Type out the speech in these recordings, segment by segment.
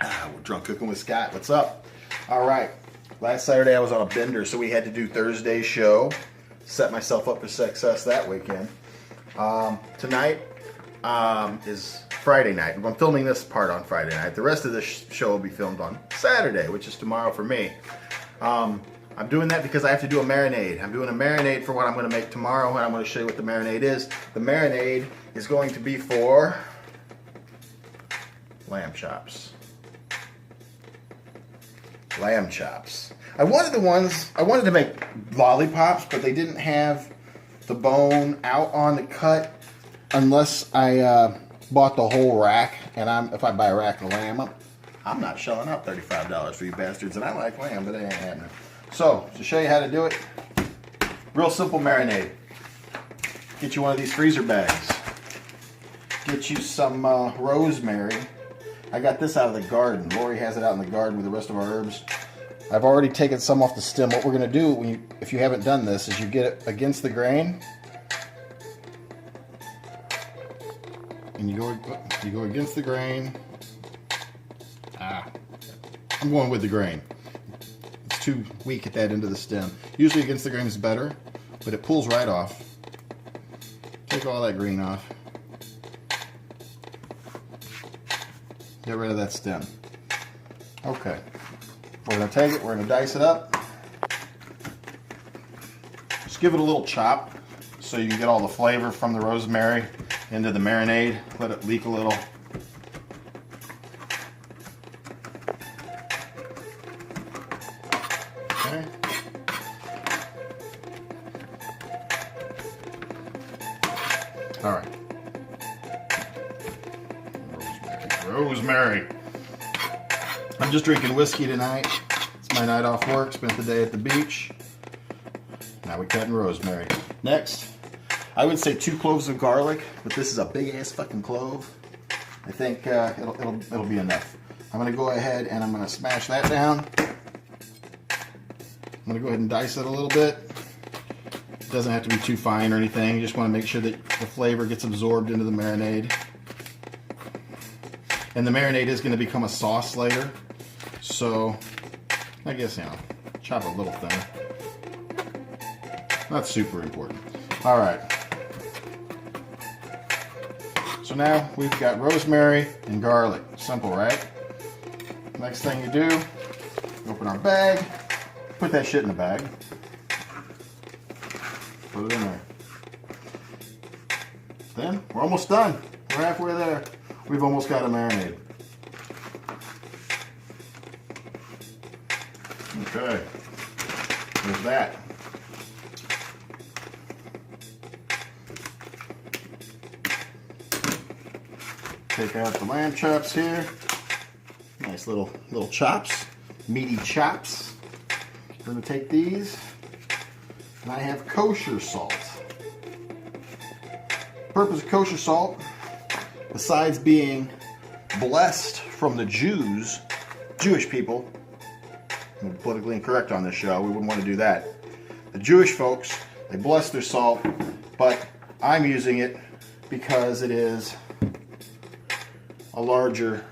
We're drunk cooking with Scott. What's up? All right. Last Saturday I was on a bender, so we had to do Thursday's show. Set myself up for success that weekend. Tonight is Friday night. I'm filming this part on Friday night. The rest of the show will be filmed on Saturday, which is tomorrow for me. I'm doing that because I have to do a marinade. I'm doing a marinade for what I'm going to make tomorrow, and I'm going to show you what the marinade is. The marinade is going to be for lamb chops. Lamb chops. I wanted to make lollipops, but they didn't have the bone out on the cut unless I bought the whole rack. And if I buy a rack of lamb, I'm not shelling out $35 for you bastards. And I like lamb, but it ain't happening. So, to show you how to do it, real simple marinade. Get you one of these freezer bags. Get you some rosemary. I got this out of the garden. Lori has it out in the garden with the rest of our herbs. I've already taken some off the stem. What we're going to do, if you haven't done this, is you get it against the grain. And you go against the grain. I'm going with the grain. It's too weak at that end of the stem. Usually against the grain is better, but it pulls right off. Take all that green off. Get rid of that stem. Okay. We're going to take it, we're going to dice it up. Just give it a little chop so you can get all the flavor from the rosemary into the marinade. Let it leak a little. Okay. All right. Rosemary. I'm just drinking whiskey tonight. It's my night off work. Spent the day at the beach. Now we're cutting rosemary. Next, I would say 2 cloves of garlic, but this is a big ass fucking clove. I think it'll be enough. I'm gonna go ahead and I'm gonna smash that down. I'm gonna go ahead and dice it a little bit. It doesn't have to be too fine or anything. You just want to make sure that the flavor gets absorbed into the marinade. And the marinade is going to become a sauce later. So, I guess, chop it a little thinner. Not super important. Alright. So now we've got rosemary and garlic. Simple, right? Next thing you do, open our bag. Put that shit in the bag. Put it in there. Then, we're almost done. We're halfway there. We've almost got a marinade. Okay. There's that. Take out the lamb chops here. Nice little chops. Meaty chops. We're going to take these. And I have kosher salt. The purpose of kosher salt, besides being blessed from the Jewish people, I'm politically incorrect on this show, we wouldn't want to do that. The Jewish folks, they bless their salt, but I'm using it because it is a larger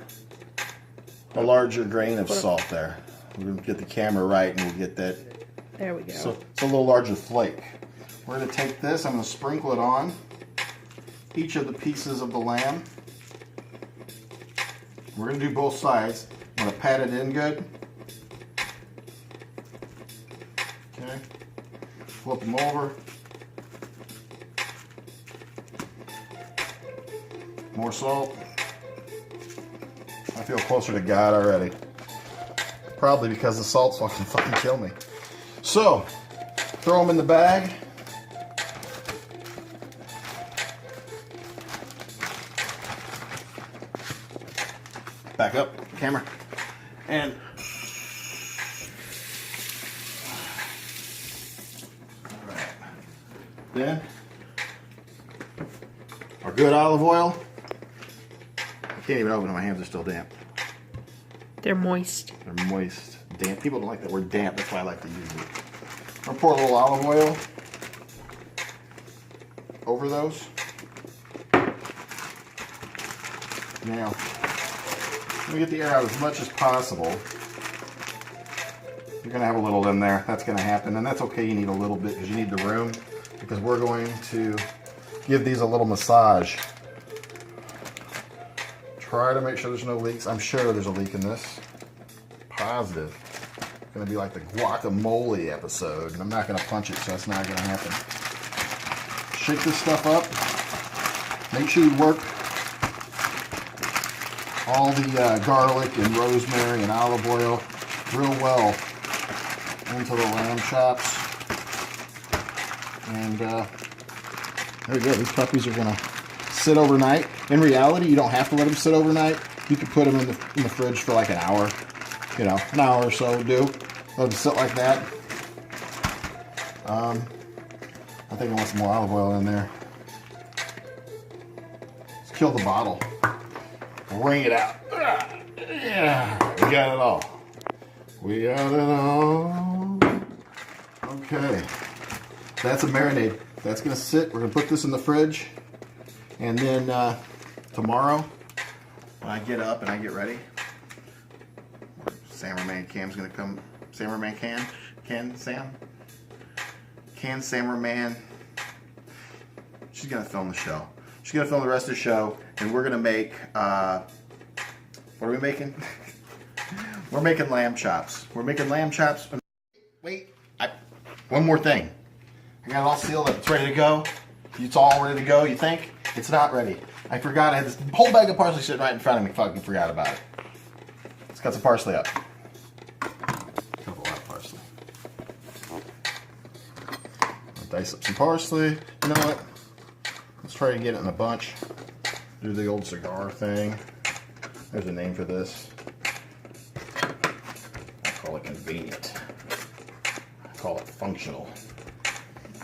grain of salt there. We're going to get the camera right and we'll get that. There we go. So it's a little larger flake. We're going to take this, I'm going to sprinkle it on each of the pieces of the lamb. We're going to do both sides. I'm going to pat it in good. Okay. Flip them over. More salt. I feel closer to God already. Probably because the salt's fucking kill me. So, throw them in the bag. Back up, camera. And all right. Then our good olive oil. I can't even open it, my hands are still damp. They're moist. They're moist. Damp. People don't like that word damp, that's why I like to use it. I'm gonna pour a little olive oil over those. Now, Let me get the air out as much as possible. You're going to have a little in there. That's going to happen. And that's okay. You need a little bit because you need the room. Because we're going to give these a little massage. Try to make sure there's no leaks. I'm sure there's a leak in this. Positive. It's going to be like the guacamole episode. And I'm not going to punch it, so that's not going to happen. Shake this stuff up. Make sure you work all the garlic and rosemary and olive oil real well into the lamb chops. And there we go. These puppies are going to sit overnight. In reality, you don't have to let them sit overnight. You could put them in the fridge for like an hour. You know, an hour or so will do. Let them sit like that. I think I want some more olive oil in there. Let's kill the bottle. Wring it out. Yeah, we got it all. We got it all. Okay. That's a marinade. That's going to sit. We're going to put this in the fridge. And then tomorrow, when I get up and I get ready, Sammerman Cam's going to come. Sammerman Sam? Sammerman. She's going to film the show. She's going to film the rest of the show. And we're going to make, what are we making? We're making lamb chops. We're making lamb chops. Wait, one more thing. I got it all sealed up. It's ready to go. It's all ready to go, you think? It's not ready. I forgot. I had this whole bag of parsley sitting right in front of me. Fucking forgot about it. Let's cut some parsley up. Cut a lot of parsley. I'll dice up some parsley. You know what? Let's try to get it in a bunch. Do the old cigar thing. There's a name for this. I call it convenient. I call it functional.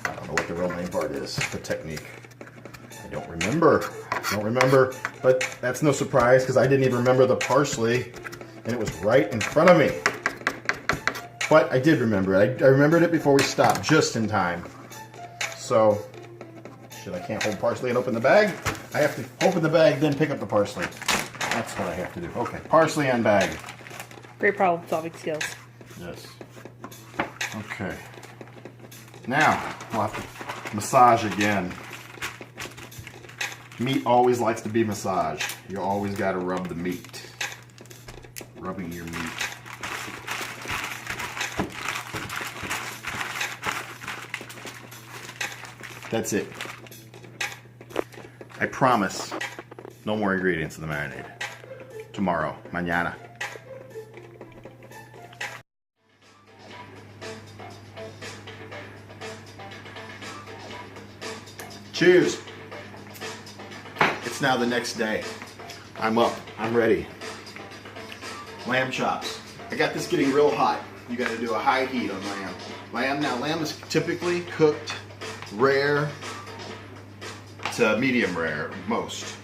I don't know what the real name for it is. The technique. I don't remember. But that's no surprise because I didn't even remember the parsley and it was right in front of me. But I did remember it. I remembered it before we stopped, just in time. So, shit, I can't hold parsley and open the bag. I have to open the bag, then pick up the parsley. That's what I have to do. Okay, parsley and bag. Great problem-solving skills. Yes. Okay. Now, we'll have to massage again. Meat always likes to be massaged. You always got to rub the meat. Rubbing your meat. That's it. I promise, no more ingredients in the marinade. Tomorrow, mañana. Cheers. It's now the next day. I'm up. I'm ready. Lamb chops. I got this getting real hot. You got to do a high heat on lamb. Lamb is typically cooked rare to medium rare, most.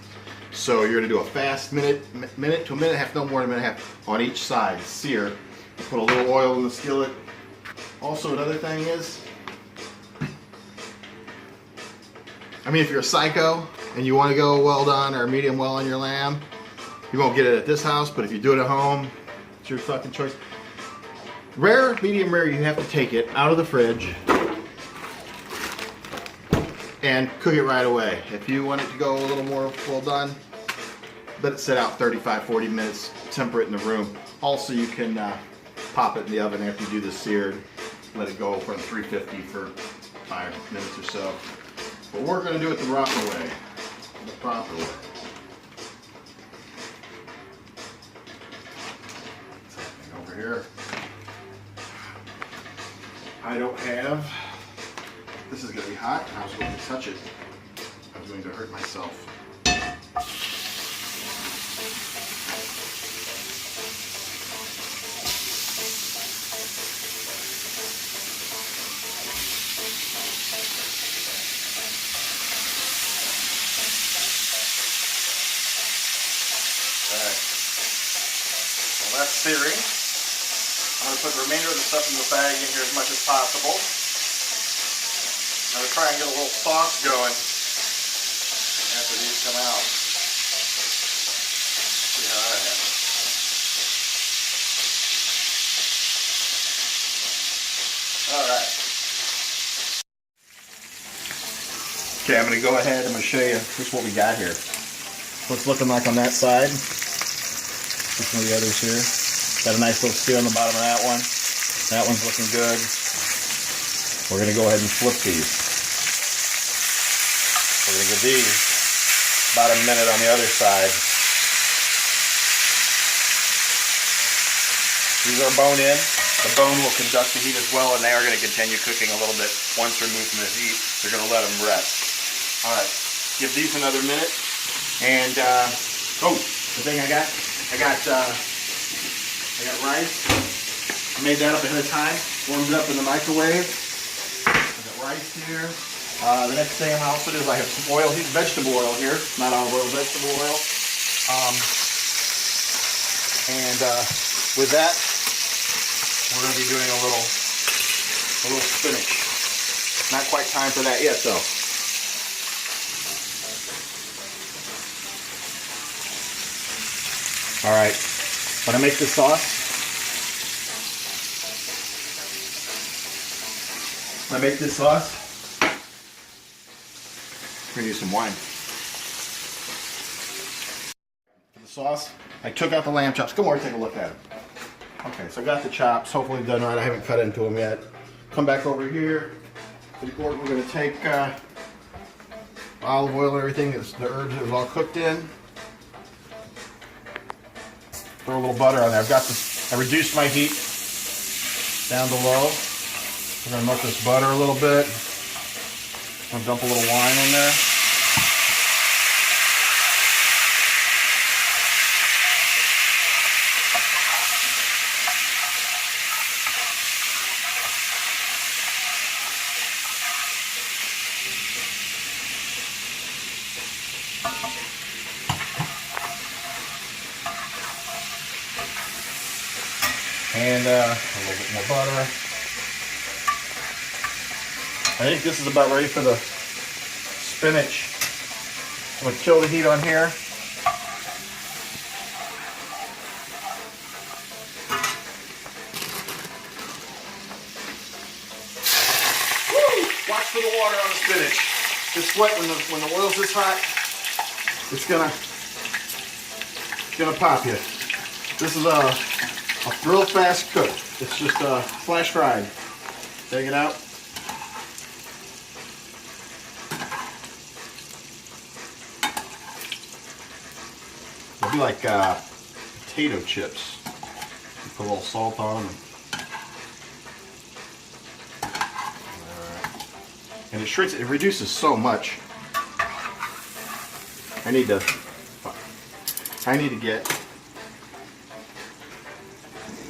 So you're going to do a fast minute to a minute and a half, no more than a minute and a half on each side. Sear. Put a little oil in the skillet. Also, another thing is, I mean, if you're a psycho and you want to go well done or medium well on your lamb, you won't get it at this house, but if you do it at home, it's your fucking choice. Rare, medium rare, you have to take it out of the fridge and cook it right away. If you want it to go a little more well done, let it sit out 35-40 minutes, temper it in the room. Also, you can pop it in the oven after you do the seared. Let it go from 350 for 5 minutes or so. But we're going to do it the proper way. The proper way. What's happening over here? I don't have. This is going to be hot. I was going to touch it. I was going to hurt myself. That's searing. I'm going to put the remainder of the stuff in the bag in here as much as possible. I'm going to try and get a little sauce going after these come out. See how that happens. All right. Okay, I'm going to go ahead. I'm going to show you just what we got here. What's looking like on that side. See some of the others here. Got a nice little sear on the bottom of that one. That one's looking good. We're going to go ahead and flip these. We're going to give these about a minute on the other side. These are bone in. The bone will conduct the heat as well, and they are going to continue cooking a little bit. Once removed from the heat, they're going to let them rest. All right, give these another minute. And oh, the thing I got rice. I made that up ahead of time. Warmed it up in the microwave. I got rice here. The next thing I'm also do is I have some oil. Here's vegetable oil here, not olive oil, vegetable oil. With that, we're going to be doing a little spinach. Not quite time for that yet, though. All right, when I make this sauce, I'm going to use some wine. For the sauce, I took out the lamb chops. Come over and take a look at them. Okay, so I got the chops. Hopefully they're done right. I haven't cut into them yet. Come back over here. We're going to take olive oil and everything. The herbs is all cooked in. Throw a little butter on there. I reduced my heat down to low. We're going to melt this butter a little bit. I'm going to dump a little wine in there. And a little bit more butter. I think this is about ready for the spinach. I'm going to kill the heat on here. Woo! Watch for the water on the spinach. Just wet when the oil's this hot. It's gonna pop you. This is a real fast cook. It's just flash fried. Take it out. It'll be like potato chips. You put a little salt on them. And it shrinks. It reduces so much. I need to get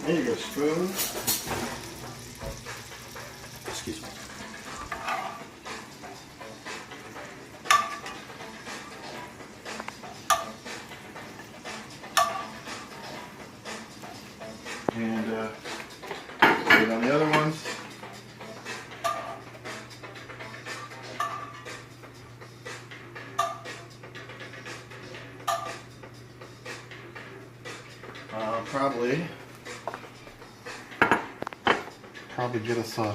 a spoon. Excuse me. And put it on the other ones. Probably get us a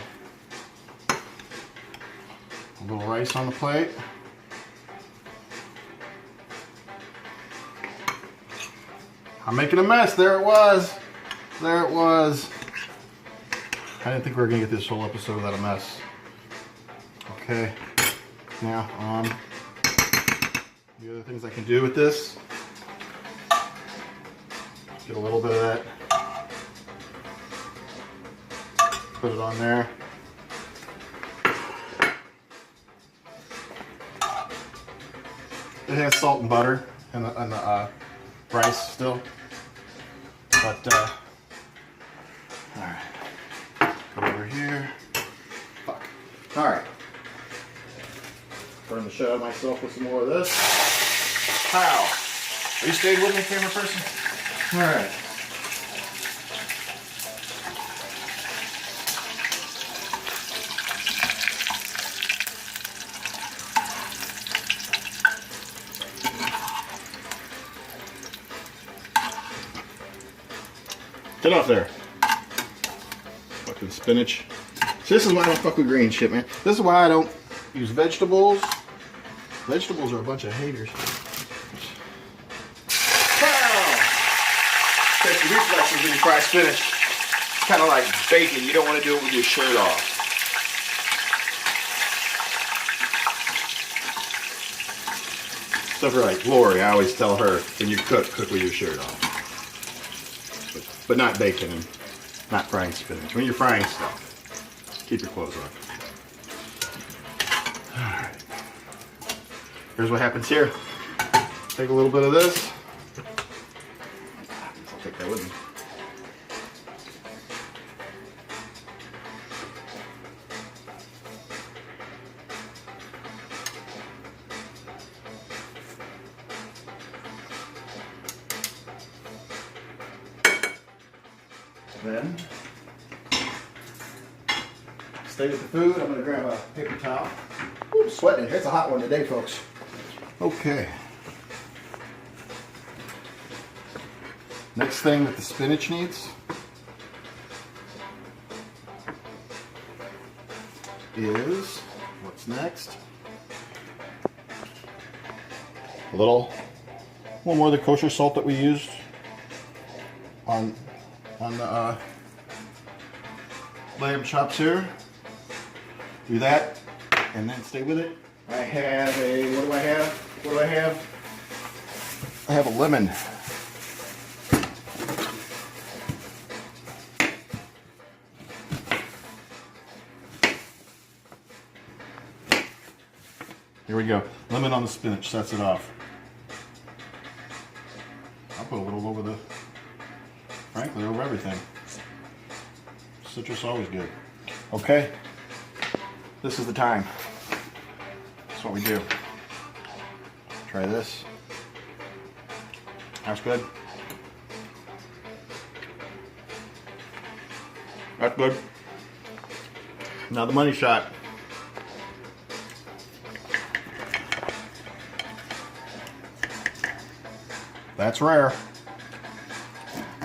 little rice on the plate. I'm making a mess. There it was. There it was. I didn't think we were going to get this whole episode without a mess. Okay. Now, the other things I can do with this. Get a little bit of that. Put it on there. It has salt and butter and the rice still. But, alright. Go over here. Fuck. Alright. Burn the shit out of myself with some more of this. Pow! Are you staying with me, camera person? Alright. Get off there. Fucking spinach. So this is why I don't fuck with green shit, man. This is why I don't use vegetables. Vegetables are a bunch of haters. Safety reflexes when you fry spinach. It's kind of like bacon. You don't want to do it with your shirt off. Stuff like Lori, I always tell her, when you cook with your shirt off. But not bacon and not frying spinach. When you're frying stuff, keep your clothes on. Alright. Here's what happens here. Take a little bit of this. I'll take that with me. Then, stay with the food. I'm going to grab a paper towel. Ooh, I'm sweating in here. It's a hot one today, folks. Okay. Next thing that the spinach needs is, what's next? A little more of the kosher salt that we used on the lamb chops here. Do that and then stay with it. I have a, what do I have? What do I have? I have a lemon. Here we go. Lemon on the spinach sets it off. I'll put a little over the, frankly, over everything. Citrus always good. Okay. This is the time. That's what we do. Try this. That's good. That's good. Now the money shot. That's rare.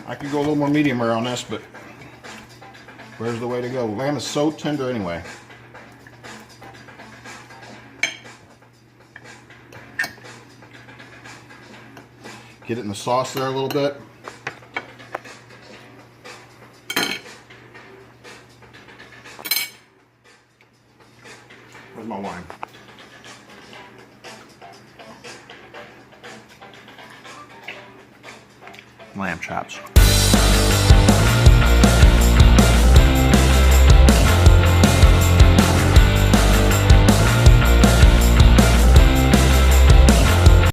I could go a little more medium rare on this, but where's the way to go? Lamb is so tender anyway. Get it in the sauce there a little bit. Where's my wine? Lamb chops.